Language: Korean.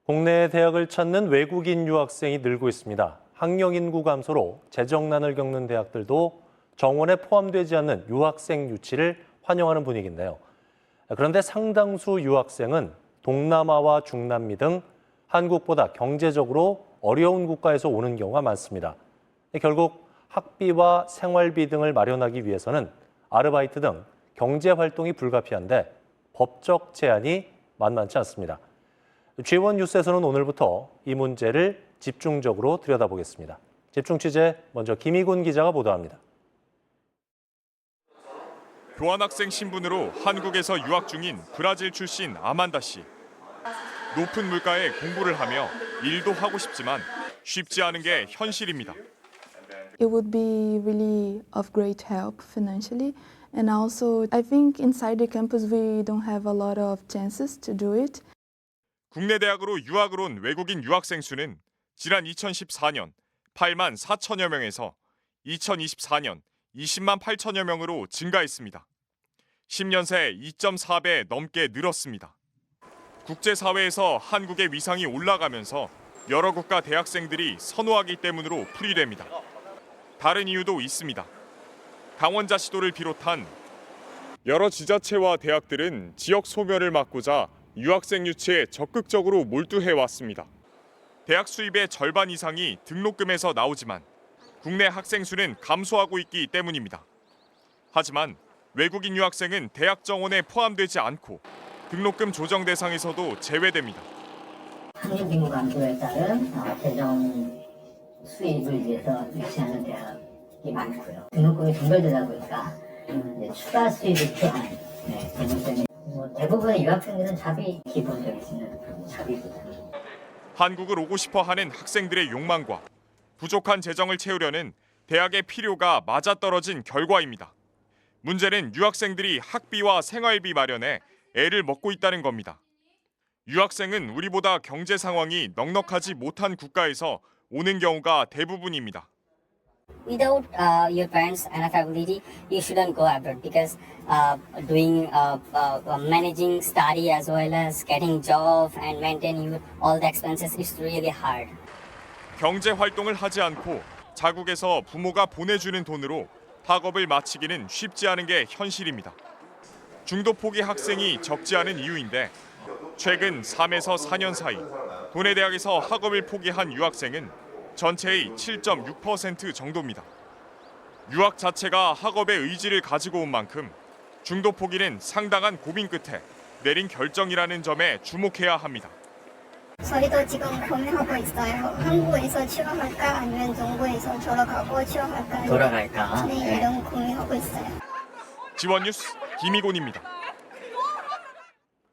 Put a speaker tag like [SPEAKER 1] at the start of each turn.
[SPEAKER 1] 국내 대학을 찾는 외국인 유학생이 늘고 있습니다. 학령 인구 감소로 재정난을 겪는 대학들도 정원에 포함되지 않는 유학생 유치를 환영하는 분위기인데요. 그런데 상당수 유학생은 동남아와 중남미 등 한국보다 경제적으로 어려운 국가에서 오는 경우가 많습니다. 결국 학비와 생활비 등을 마련하기 위해서는 아르바이트 등 경제 활동이 불가피한데 법적 제한이 만만치 않습니다. G1 뉴스에서는 오늘부터 이 문제를 집중적으로 들여다보겠습니다. 집중 취재 먼저 김희군 기자가 보도합니다.
[SPEAKER 2] 교환학생 신분으로 한국에서 유학 중인 브라질 출신 아만다 씨. 높은 물가에 공부를 하며 일도 하고 싶지만 쉽지 않은 게 현실입니다.
[SPEAKER 3] It would be really of great help financially. And also, I think inside the campus we don't have a lot of chances to do it.
[SPEAKER 2] 국내 대학으로 유학을 온 외국인 유학생 수는 지난 2014년 8만 4천여 명에서 2024년 20만 8천여 명으로 증가했습니다. 10년 새 2.4배 넘게 늘었습니다. 국제사회에서 한국의 위상이 올라가면서 여러 국가 대학생들이 선호하기 때문으로 풀이됩니다. 다른 이유도 있습니다. 강원자 시도를 비롯한 여러 지자체와 대학들은 지역 소멸을 막고자 유학생 유치에 적극적으로 몰두해 왔습니다. 대학 수입의 절반 이상이 등록금에서 나오지만 국내 학생 수는 감소하고 있기 때문입니다. 하지만 외국인 유학생은 대학 정원에 포함되지 않고 등록금 조정 대상에서도 제외됩니다.
[SPEAKER 4] 학령 인구 감소에 따른 재정 수입을 위해서 유치하는 대학이 많고요. 등록금이 분별되다 보니까 추가 수입이 필요한 되기 때문에 대부분의 유학생들은 잡이 기본적인 잡이거든요.
[SPEAKER 2] 한국을 오고 싶어 하는 학생들의 욕망과 부족한 재정을 채우려는 대학의 필요가 맞아떨어진 결과입니다. 문제는 유학생들이 학비와 생활비 마련에 애를 먹고 있다는 겁니다. 유학생은 우리보다 경제 상황이 넉넉하지 못한 국가에서 오는 경우가 대부분입니다.
[SPEAKER 5] Without your parents' enough ability, you shouldn't go abroad because doing managing study as well as getting job and maintaining all the expenses is really hard.
[SPEAKER 2] 경제 활동을 하지 않고 자국에서 부모가 보내주는 돈으로 학업을 마치기는 쉽지 않은 게 현실입니다. 중도 포기 학생이 적지 않은 이유인데 최근 3에서 4년 사이 도내 대학에서 학업을 포기한 유학생은 전체의 7.6% 정도입니다. 유학 자체가 학업의 의지를 가지고 온 만큼 중도 포기는 상당한 고민 끝에 내린 결정이라는 점에 주목해야 합니다.
[SPEAKER 6] 저희도 지금 고민하고 있어요. 한국에서 취업할까 아니면 중국에서 졸업하고 취업할까.
[SPEAKER 4] 돌아갈까?
[SPEAKER 6] 네, 이런 고민하고 있어요.
[SPEAKER 2] G1 뉴스 김희곤입니다.